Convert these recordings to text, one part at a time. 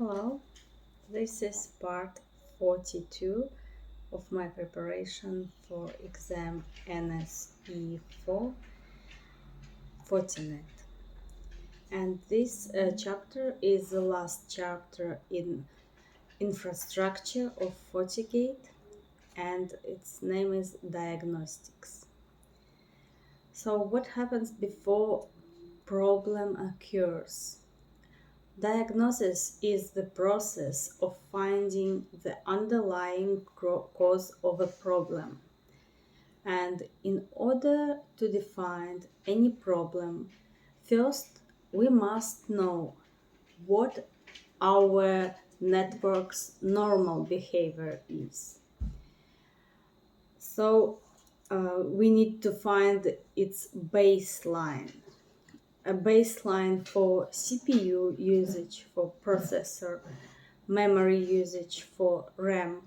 Hello, this is part 42 of my preparation for exam NSE4 Fortinet. And this chapter is the last chapter in infrastructure of FortiGate, and its name is diagnostics. So what happens before problem occurs? Diagnosis is the process of finding the underlying cause of a problem. And in order to define any problem, first we must know what our network's normal behavior is. So we need to find its baseline. A baseline for CPU usage, for processor, memory usage for RAM,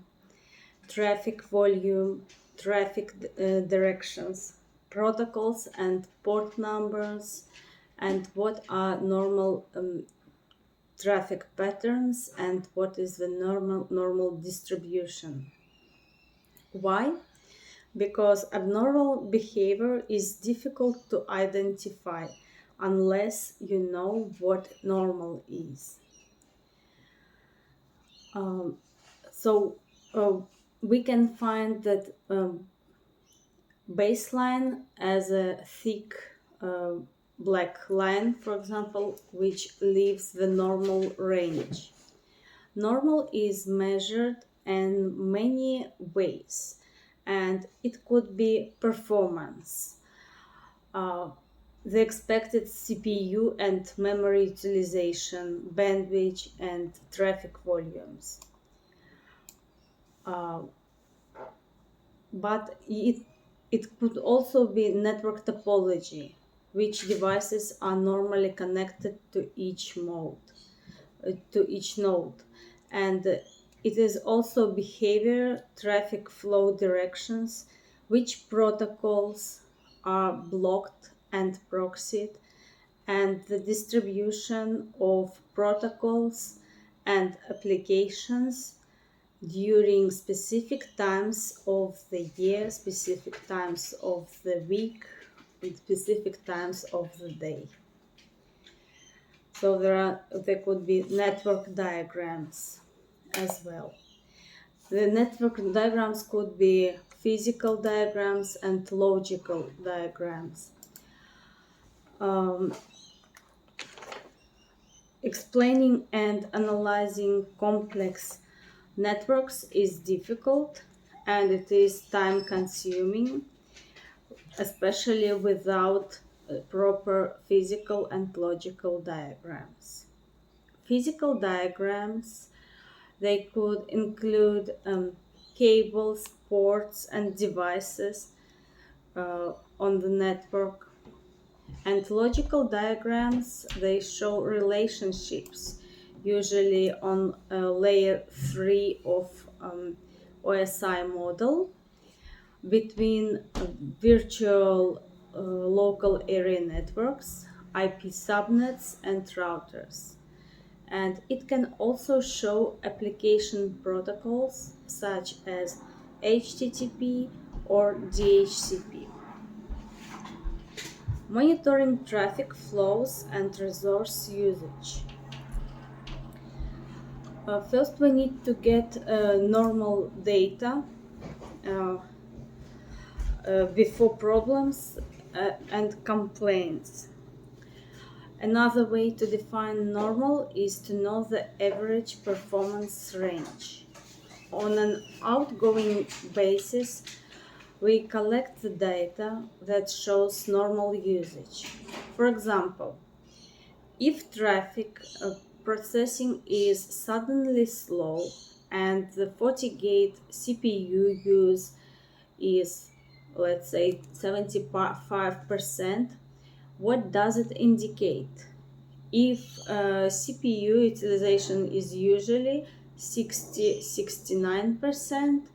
traffic volume, traffic directions, protocols and port numbers, and what are normal traffic patterns and what is the normal distribution. Why? Because abnormal behavior is difficult to identify unless you know what normal is. So we can find that baseline as a thick black line, for example, which leaves the normal range. Normal is measured in many ways, and it could be performance, the expected CPU and memory utilization, bandwidth, and traffic volumes. But it could also be network topology, which devices are normally connected to each node. And it is also behavior, traffic flow directions, which protocols are blocked and proxied, and the distribution of protocols and applications during specific times of the year, specific times of the week, and specific times of the day. So there could be network diagrams as well. The network diagrams could be physical diagrams and logical diagrams. Explaining and analyzing complex networks is difficult and it is time consuming, especially without proper physical and logical diagrams. Physical diagrams, they could include cables, ports, and devices on the network. And logical diagrams, they show relationships, usually on layer 3 of OSI model, between virtual local area networks, IP subnets, and routers. And it can also show application protocols such as HTTP or DHCP. Monitoring traffic flows and resource usage. First, we need to get normal data before problems and complaints. Another way to define normal is to know the average performance range. On an outgoing basis, we collect the data that shows normal usage. For example, if traffic processing is suddenly slow and the FortiGate CPU use is, let's say, 75%, what does it indicate? If CPU utilization is usually 69%,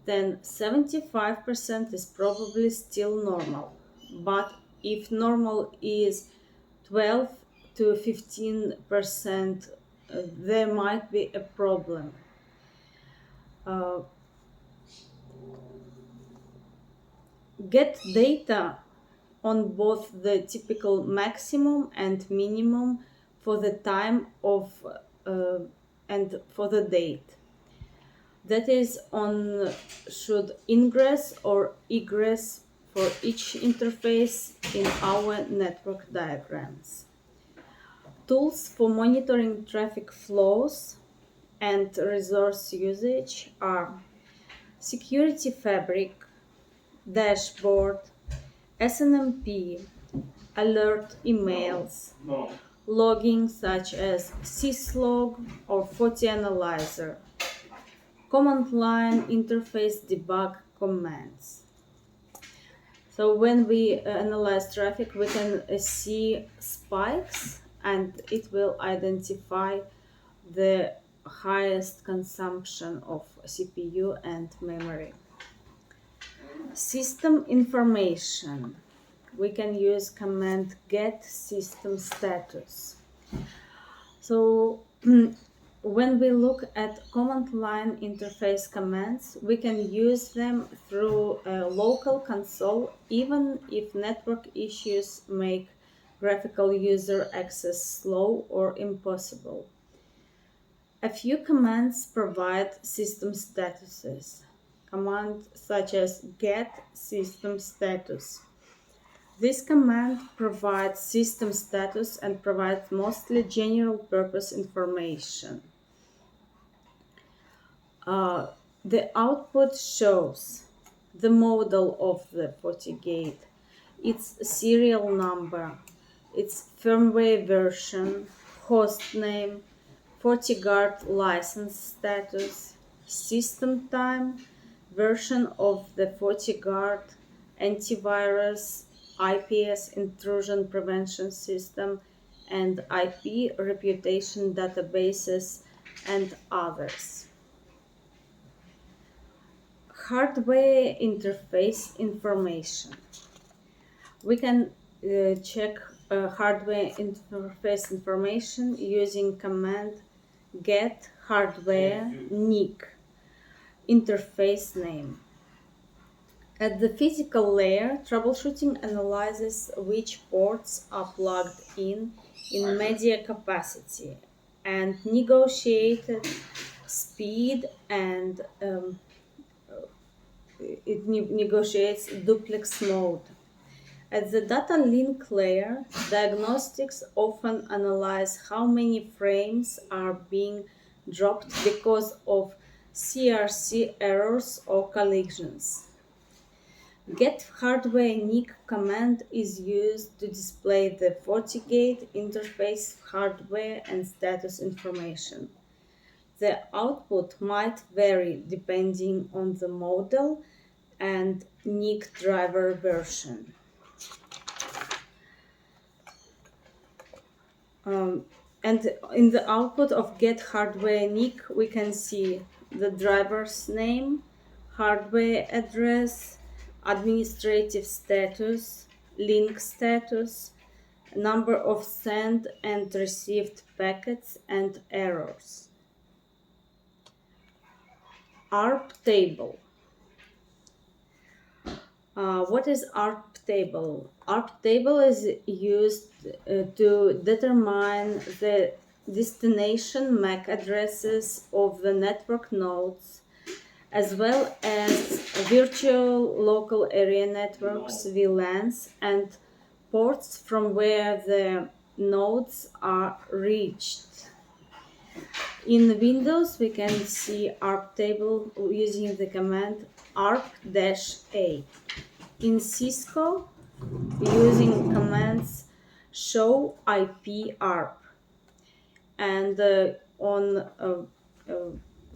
then 75% is probably still normal. But if normal is 12 to 15% there might be a problem. Get data on both the typical maximum and minimum for the time of and for the date. That is on should ingress or egress for each interface in our network diagrams. Tools for monitoring traffic flows and resource usage are Security Fabric, Dashboard, SNMP, alert emails, logging such as syslog or FortiAnalyzer, command line interface debug commands. So when we analyze traffic, we can see spikes and it will identify the highest consumption of CPU and memory. System information. We can use command get system status. So when we look at command line interface commands, we can use them through a local console even if network issues make graphical user access slow or impossible. A few commands provide system statuses. Commands such as get system status. This command provides system status and provides mostly general purpose information. The output shows the model of the FortiGate, its serial number, its firmware version, host name, FortiGuard license status, system time, version of the FortiGuard, antivirus, IPS intrusion prevention system, and IP reputation databases, and others. Hardware interface information. We can check hardware interface information using command get hardware NIC interface name. At the physical layer, troubleshooting analyzes which ports are plugged in media capacity and negotiated speed, and it negotiates duplex mode. At the data link layer, diagnostics often analyze how many frames are being dropped because of CRC errors or collisions. Get hardware NIC command is used to display the FortiGate interface hardware and status information. The output might vary depending on the model and NIC driver version. And in the output of get hardware NIC, we can see the driver's name, hardware address, administrative status, link status, number of sent and received packets, and errors. ARP table. What is ARP table? ARP table is used to determine the destination MAC addresses of the network nodes, as well as virtual local area networks, VLANs, and ports from where the nodes are reached. In Windows, we can see ARP table using the command ARP-A. In Cisco, using commands show IP ARP. And on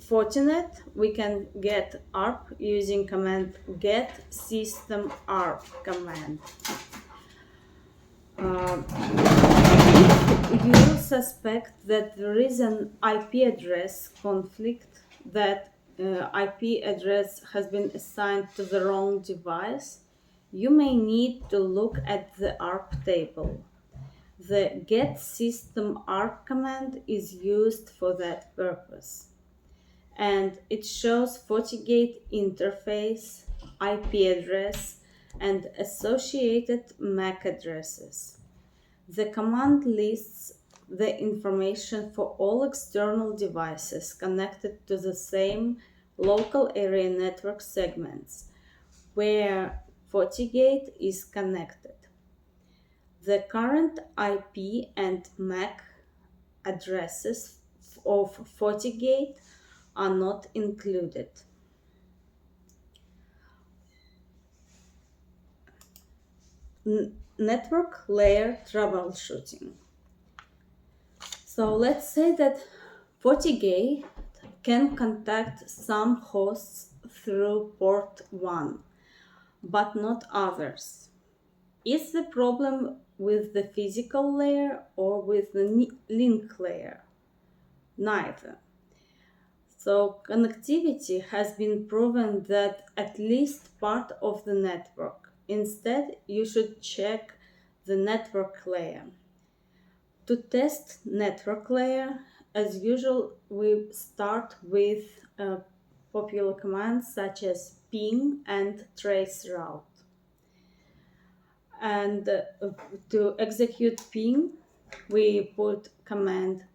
Fortinet, we can get ARP using command get system ARP command. If you suspect that there is an IP address conflict, that IP address has been assigned to the wrong device, you may need to look at the ARP table. the get system ARP command is used for that purpose. And it shows FortiGate interface, IP address, and associated MAC addresses. The command lists the information for all external devices connected to the same local area network segments where FortiGate is connected. The current IP and MAC addresses of FortiGate are not included. Network layer troubleshooting. So let's say that FortiGate can contact some hosts through port 1, but not others. Is the problem with the physical layer or with the link layer? Neither. So connectivity has been proven that at least part of the network. Instead, you should check the network layer. To test network layer, as usual, we start with popular commands such as ping and traceroute. And to execute ping, we put command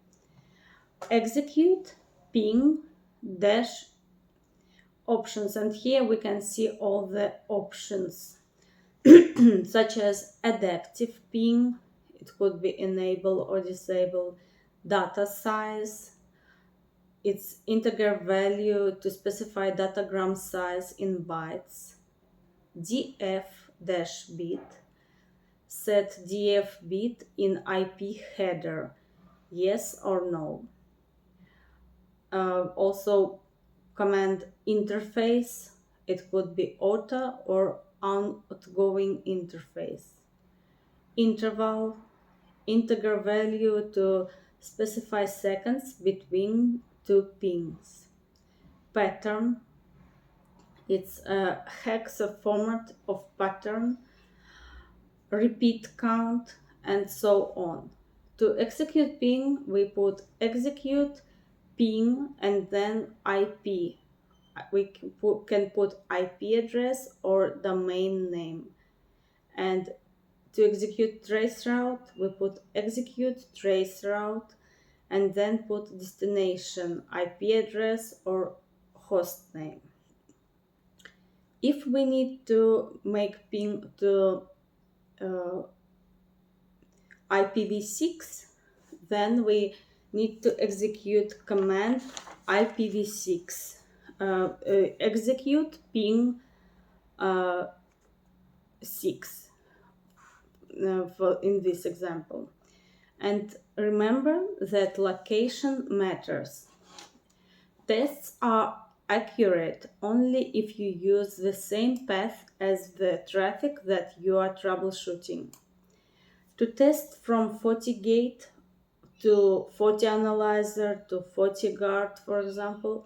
execute ping dash options, and here we can see all the options such as adaptive ping, it could be enable or disable, data size, its integer value to specify datagram size in bytes, df-bit, set df bit in IP header, yes or no. Also command interface, it could be auto or outgoing interface. Interval, integer value to specify seconds between two pings. Pattern, it's a hex format of pattern, repeat count, and so on. To execute ping, we put execute ping and then IP. We can put IP address or domain name. And to execute traceroute, we put execute traceroute and then put destination, IP address or host name. If we need to make ping to IPv6, then we need to execute command IPv6. Execute ping 6 in this example. And remember that location matters. Tests are accurate only if you use the same path as the traffic that you are troubleshooting. To test from FortiGate to FortiAnalyzer to FortiGuard, for example,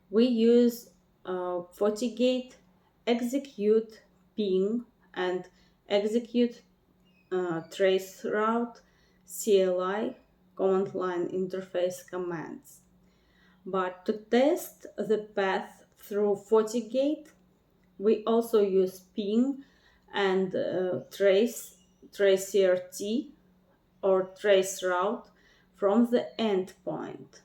we use FortiGate execute ping and execute traceroute CLI command line interface commands. But to test the path through FortiGate, we also use ping and tracert or traceroute from the endpoint.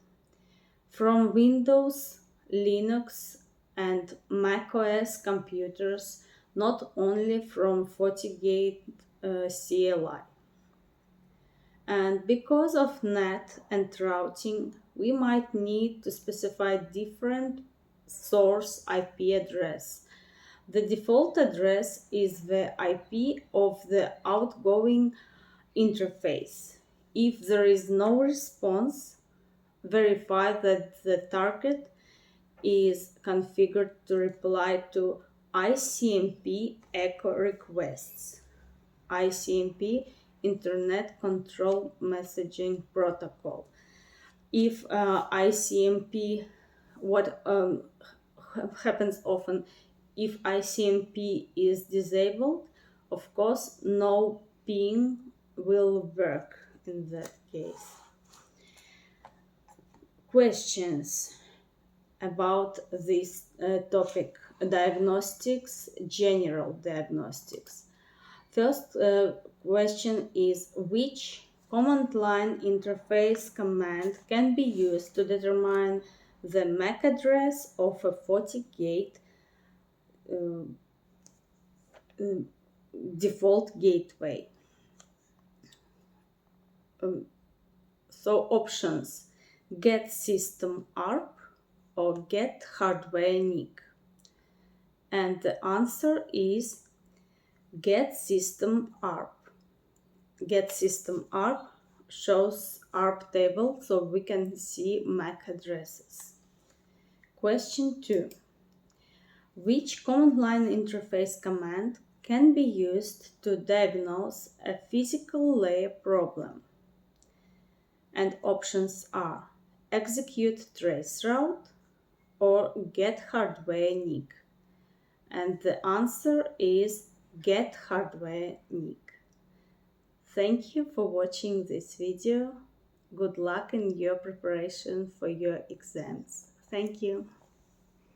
From Windows, Linux, and macOS computers, not only from FortiGate CLI. And because of NAT and routing, we might need to specify different source IP address. The default address is the IP of the outgoing interface. If there is no response, verify that the target is configured to reply to ICMP echo requests. ICMP, Internet Control Messaging Protocol. If ICMP, what happens often, if ICMP is disabled, of course, no ping will work in that case. Questions about this topic: diagnostics, general diagnostics. First question is, which command line interface command can be used to determine the MAC address of a FortiGate default gateway? So options: get system ARP or get hardware NIC. And the answer is get system ARP. Get system ARP shows ARP table so we can see MAC addresses. Question 2. Which command line interface command can be used to diagnose a physical layer problem? And options are execute traceroute or get hardware NIC. And the answer is get hardware NIC. Thank you for watching this video. Good luck in your preparation for your exams. Thank you.